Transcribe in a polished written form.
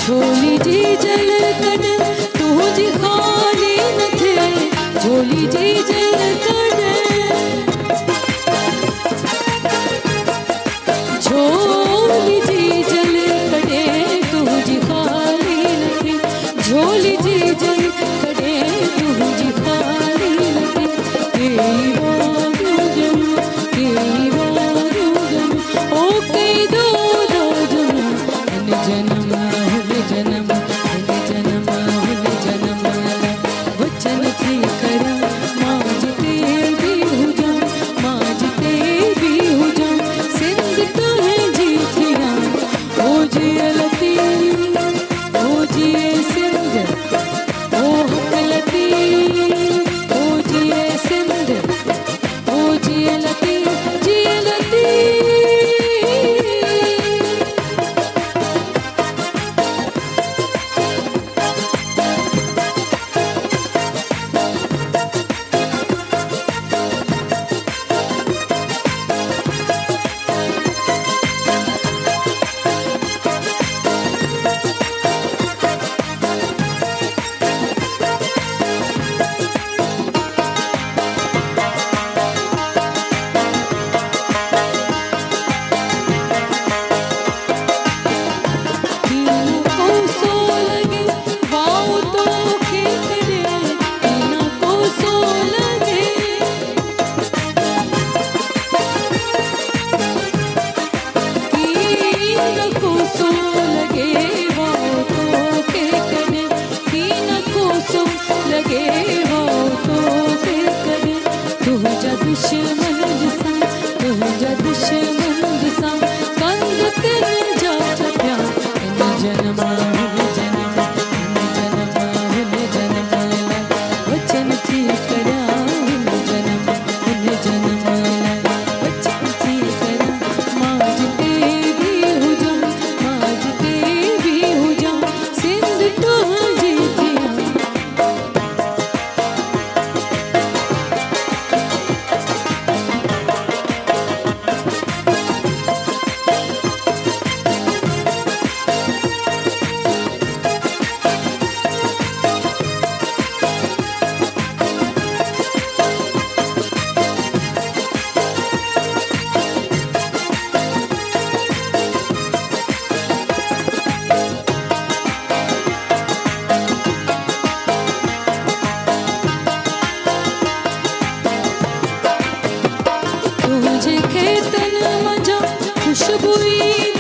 झोली जी जल कड तू जी खाली न थे, झोली जी जल कड, झोली जी जल कड़े तू जी खाली न थे, झोली जी जल कड़े तू जी खाली न थे। केई वारू जम, केई वारू जम, ओ कई दो दो जम, अन जन्म जन्म हुन जन्म हुन जन्म वचन थी करा माजते भी हो जाऊं, माजते भी हो जाऊं, सिंध तो है जीतिया ओ जियलती ओ जिए सिंध ओ हकलती ओ जिए सिंध ओ जियलती जियलती। दुश्मन दिसा तुझा दुश्मन दिसा कंद तेरे जा छप्या इन जन्म हुन जन्म हुन जन्म हुन जन्म वचन थी करा हुन जन्म हुन जन्म वचन थी करा माजते भी हो जाऊं, माजते खुशबुई